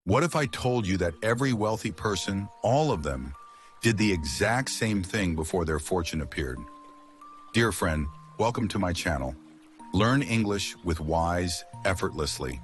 What if I told you that every wealthy person, all of them, did the exact same thing before their fortune appeared? Dear friend, welcome to my channel. Learn English with Wise effortlessly.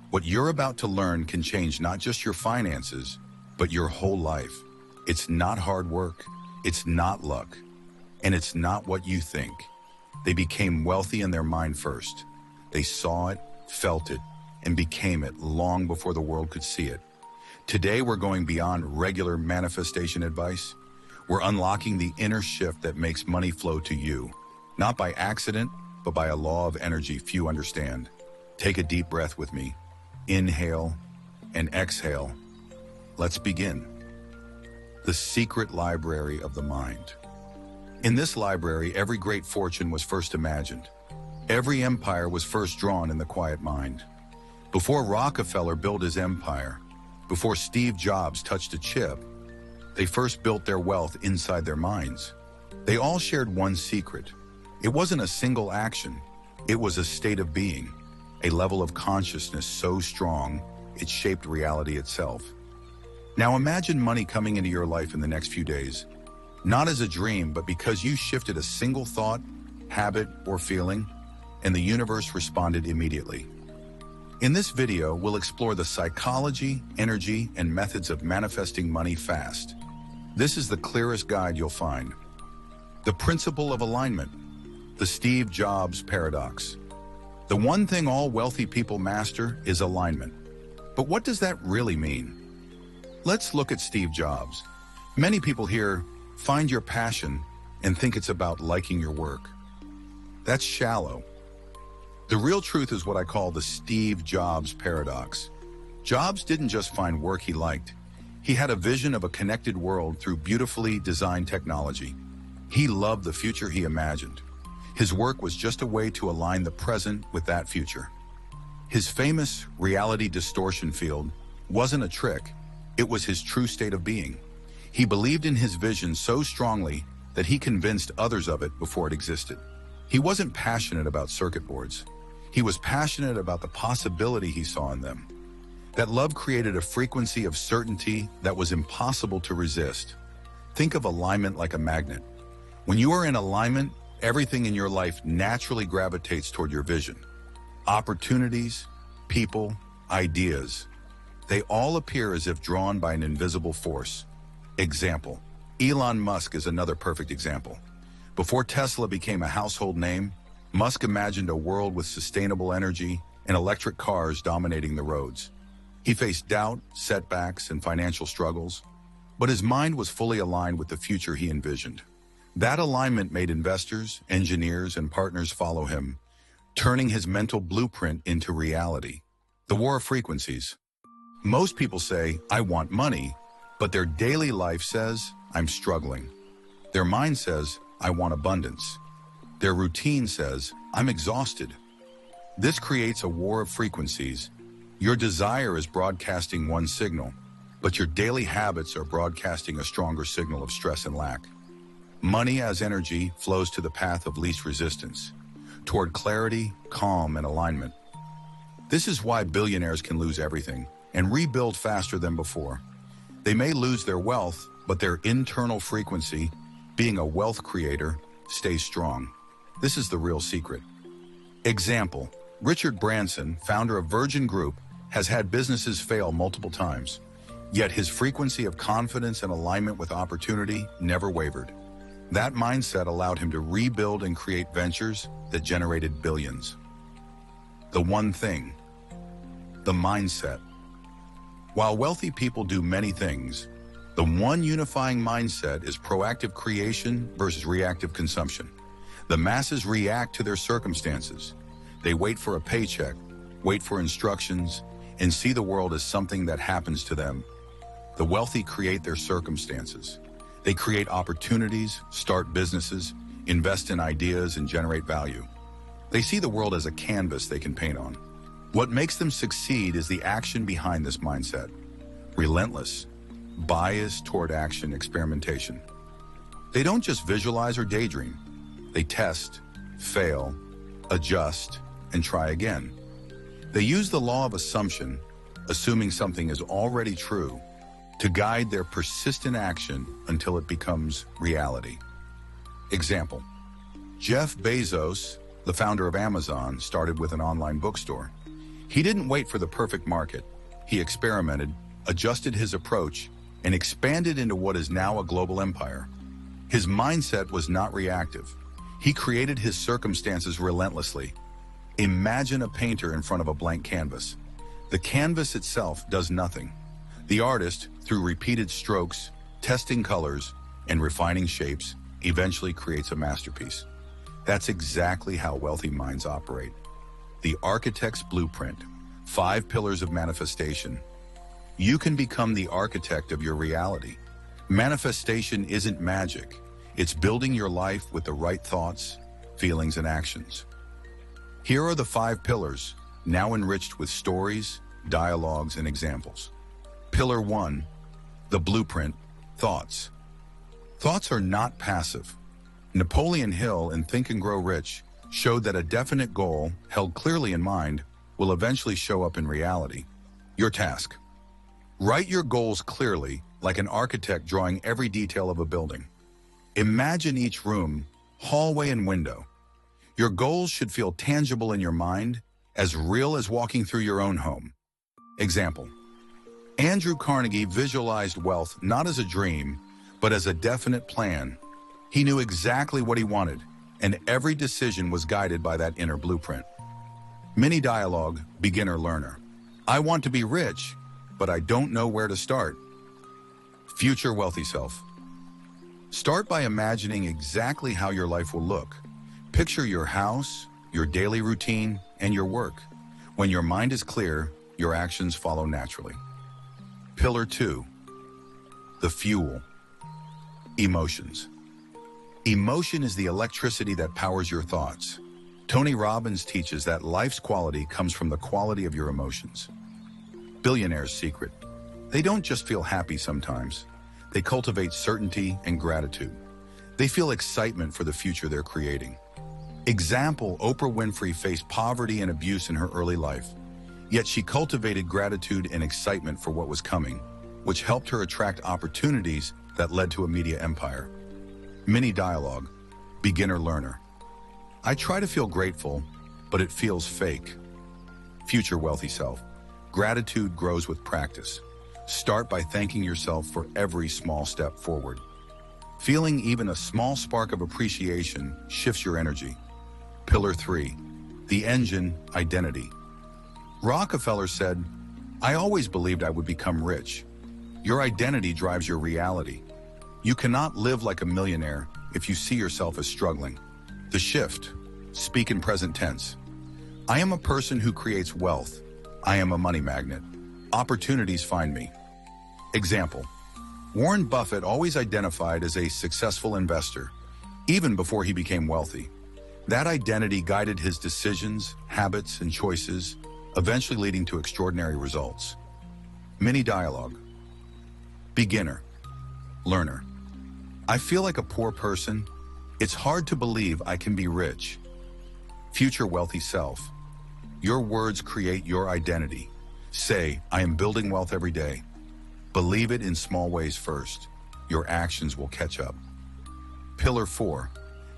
What you're about to learn can change not just your finances, but your whole life. It's not hard work, it's not luck, and it's not what you think. They became wealthy in their mind first. They saw it, felt it, and became it long before the world could see it. Today, we're going beyond regular manifestation advice. We're unlocking the inner shift that makes money flow to you, not by accident, but by a law of energy few understand. Take a deep breath with me. Inhale and exhale. Let's begin. The secret library of the mind. In this library, every great fortune was first imagined. Every empire was first drawn in the quiet mind. Before Rockefeller built his empire, before Steve Jobs touched a chip, they first built their wealth inside their minds. They all shared one secret. It wasn't a single action. It was a state of being, a level of consciousness so strong, it shaped reality itself. Now imagine money coming into your life in the next few days, not as a dream, but because you shifted a single thought, habit, or feeling, and the universe responded immediately. In this video, we'll explore the psychology, energy, and methods of manifesting money fast. This is the clearest guide you'll find. The principle of alignment, the Steve Jobs paradox. The one thing all wealthy people master is alignment. But what does that really mean? Let's look at Steve Jobs. Many people hear, find your passion, and think it's about liking your work. That's shallow. The real truth is what I call the Steve Jobs paradox. Jobs didn't just find work he liked. He had a vision of a connected world through beautifully designed technology. He loved the future he imagined. His work was just a way to align the present with that future. His famous reality distortion field wasn't a trick. It was his true state of being. He believed in his vision so strongly that he convinced others of it before it existed. He wasn't passionate about circuit boards. He was passionate about the possibility he saw in them. That love created a frequency of certainty that was impossible to resist. Think of alignment like a magnet. When you are in alignment, everything in your life naturally gravitates toward your vision. Opportunities, people, ideas, they all appear as if drawn by an invisible force. Example, Elon Musk is another perfect example. Before Tesla became a household name, Musk imagined a world with sustainable energy and electric cars dominating the roads. He faced doubt, setbacks, and financial struggles, but his mind was fully aligned with the future he envisioned. That alignment made investors, engineers, and partners follow him, turning his mental blueprint into reality. The war of frequencies. Most people say, I want money, but their daily life says, I'm struggling. Their mind says, I want abundance. Their routine says, I'm exhausted. This creates a war of frequencies. Your desire is broadcasting one signal, but your daily habits are broadcasting a stronger signal of stress and lack. Money as energy flows to the path of least resistance, toward clarity, calm, and alignment. This is why billionaires can lose everything and rebuild faster than before. They may lose their wealth, but their internal frequency, being a wealth creator, stays strong. This is the real secret. Example, Richard Branson, founder of Virgin Group, has had businesses fail multiple times, yet his frequency of confidence and alignment with opportunity never wavered. That mindset allowed him to rebuild and create ventures that generated billions. The one thing, the mindset. While wealthy people do many things, the one unifying mindset is proactive creation versus reactive consumption. The masses react to their circumstances. They wait for a paycheck, wait for instructions, and see the world as something that happens to them. The wealthy create their circumstances. They create opportunities, start businesses, invest in ideas, and generate value. They see the world as a canvas they can paint on. What makes them succeed is the action behind this mindset. Relentless, bias toward action, experimentation. They don't just visualize or daydream. They test, fail, adjust, and try again. They use the law of assumption, assuming something is already true, to guide their persistent action until it becomes reality. Example: Jeff Bezos, the founder of Amazon, started with an online bookstore. He didn't wait for the perfect market. He experimented, adjusted his approach, and expanded into what is now a global empire. His mindset was not reactive. He created his circumstances relentlessly. Imagine a painter in front of a blank canvas. The canvas itself does nothing. The artist, through repeated strokes, testing colors, and refining shapes, eventually creates a masterpiece. That's exactly how wealthy minds operate. The architect's blueprint, 5 pillars of manifestation. You can become the architect of your reality. Manifestation isn't magic. It's building your life with the right thoughts, feelings, and actions. Here are the 5 pillars, now enriched with stories, dialogues, and examples. Pillar 1, the blueprint, thoughts. Thoughts are not passive. Napoleon Hill in Think and Grow Rich showed that a definite goal, held clearly in mind, will eventually show up in reality. Your task: write your goals clearly, like an architect drawing every detail of a building. Imagine each room, hallway, and window. Your goals should feel tangible in your mind, as real as walking through your own home. Example: Andrew Carnegie visualized wealth not as a dream, but as a definite plan. He knew exactly what he wanted, and every decision was guided by that inner blueprint. Mini dialogue, beginner learner. I want to be rich, but I don't know where to start. Future wealthy self. Start by imagining exactly how your life will look. Picture your house, your daily routine, and your work. When your mind is clear, your actions follow naturally. Pillar 2, the fuel. Emotions. Emotion is the electricity that powers your thoughts. Tony Robbins teaches that life's quality comes from the quality of your emotions. Billionaire's secret. They don't just feel happy sometimes. They cultivate certainty and gratitude. They feel excitement for the future they're creating. Example: Oprah Winfrey faced poverty and abuse in her early life, yet she cultivated gratitude and excitement for what was coming, which helped her attract opportunities that led to a media empire. Mini dialogue, beginner learner. I try to feel grateful, but it feels fake. Future wealthy self. Gratitude grows with practice. Start by thanking yourself for every small step forward. Feeling even a small spark of appreciation shifts your energy. Pillar 3, the engine, identity. Rockefeller said, "I always believed I would become rich." Your identity drives your reality. You cannot live like a millionaire if you see yourself as struggling. The shift. Speak in present tense. I am a person who creates wealth. I am a money magnet. Opportunities find me. Example: Warren Buffett always identified as a successful investor, even before he became wealthy. That identity guided his decisions, habits, and choices, eventually leading to extraordinary results. Mini dialogue. Beginner. Learner. I feel like a poor person. It's hard to believe I can be rich. Future wealthy self. Your words create your identity. Say, I am building wealth every day. Believe it in small ways first. Your actions will catch up. Pillar 4,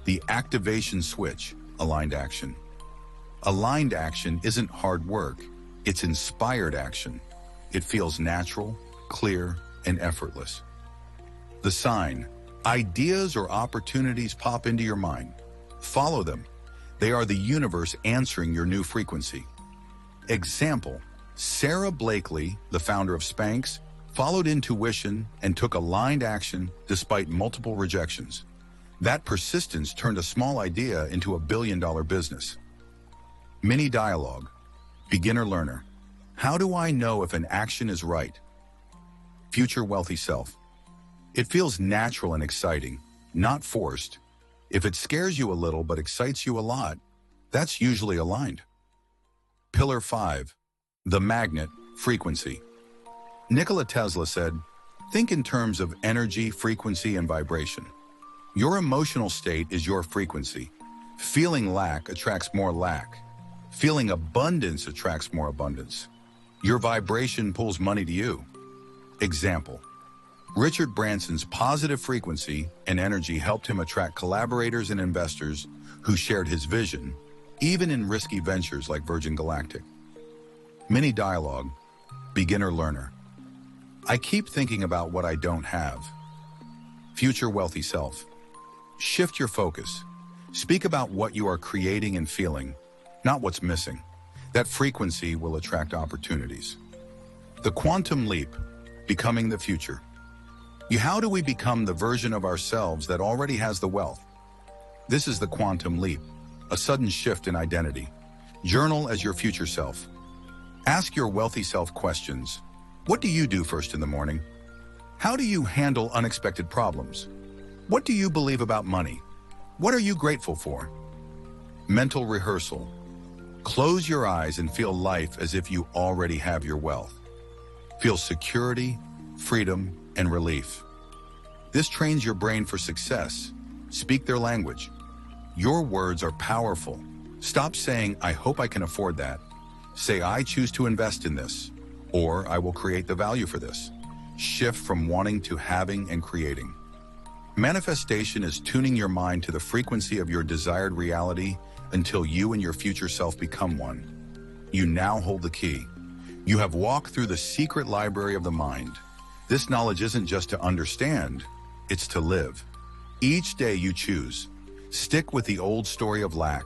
the activation switch, aligned action. Aligned action isn't hard work. It's inspired action. It feels natural, clear, and effortless. The sign. Ideas or opportunities pop into your mind. Follow them. They are the universe answering your new frequency. Example: Sarah Blakely, the founder of Spanx, followed intuition and took aligned action despite multiple rejections. That persistence turned a small idea into a billion-dollar business. Mini dialogue. Beginner learner. How do I know if an action is right? Future wealthy self. It feels natural and exciting, not forced. If it scares you a little but excites you a lot, that's usually aligned. Pillar 5, the magnet, frequency. Nikola Tesla said, think in terms of energy, frequency, and vibration. Your emotional state is your frequency. Feeling lack attracts more lack. Feeling abundance attracts more abundance. Your vibration pulls money to you. Example: Richard Branson's positive frequency and energy helped him attract collaborators and investors who shared his vision, even in risky ventures like Virgin Galactic. Mini dialogue: beginner learner. I keep thinking about what I don't have. Future wealthy self. Shift your focus. Speak about what you are creating and feeling, not what's missing. That frequency will attract opportunities. The quantum leap, becoming the future. How do we become the version of ourselves that already has the wealth? This is the quantum leap, a sudden shift in identity. Journal as your future self. Ask your wealthy self questions. What do you do first in the morning? How do you handle unexpected problems? What do you believe about money? What are you grateful for? Mental rehearsal. Close your eyes and feel life as if you already have your wealth. Feel security, freedom, and relief. This trains your brain for success. Speak their language. Your words are powerful. Stop saying, "I hope I can afford that." Say, "I choose to invest in this," or "I will create the value for this." Shift from wanting to having and creating. Manifestation is tuning your mind to the frequency of your desired reality until you and your future self become one. You now hold the key. You have walked through the secret library of the mind. This knowledge isn't just to understand, it's to live. Each day you choose. Stick with the old story of lack,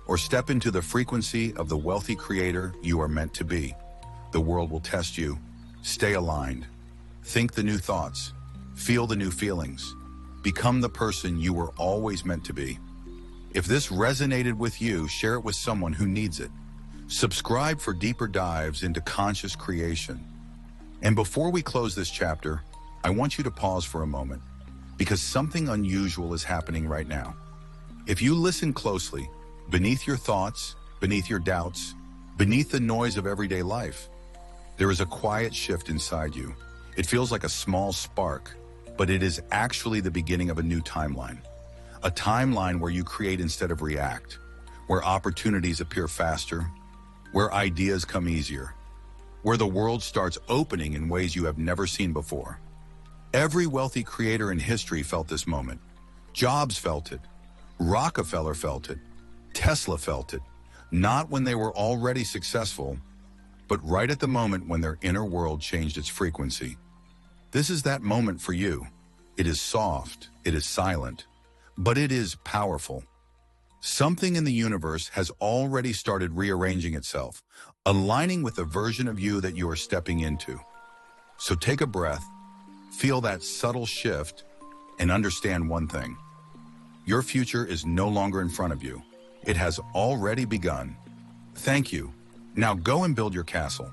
or step into the frequency of the wealthy creator you are meant to be. The world will test you. Stay aligned. Think the new thoughts. Feel the new feelings. Become the person you were always meant to be. If this resonated with you, share it with someone who needs it. Subscribe for deeper dives into conscious creation. And before we close this chapter, I want you to pause for a moment, because something unusual is happening right now. If you listen closely, beneath your thoughts, beneath your doubts, beneath the noise of everyday life, there is a quiet shift inside you. It feels like a small spark, but it is actually the beginning of a new timeline. A timeline where you create instead of react, where opportunities appear faster, where ideas come easier, where the world starts opening in ways you have never seen before. Every wealthy creator in history felt this moment. Jobs felt it. Rockefeller felt it. Tesla felt it. Not when they were already successful, but right at the moment when their inner world changed its frequency. This is that moment for you. It is soft, it is silent, but it is powerful. Something in the universe has already started rearranging itself, aligning with the version of you that you are stepping into. So take a breath, feel that subtle shift, and understand one thing. Your future is no longer in front of you. It has already begun. Thank you. Now go and build your castle.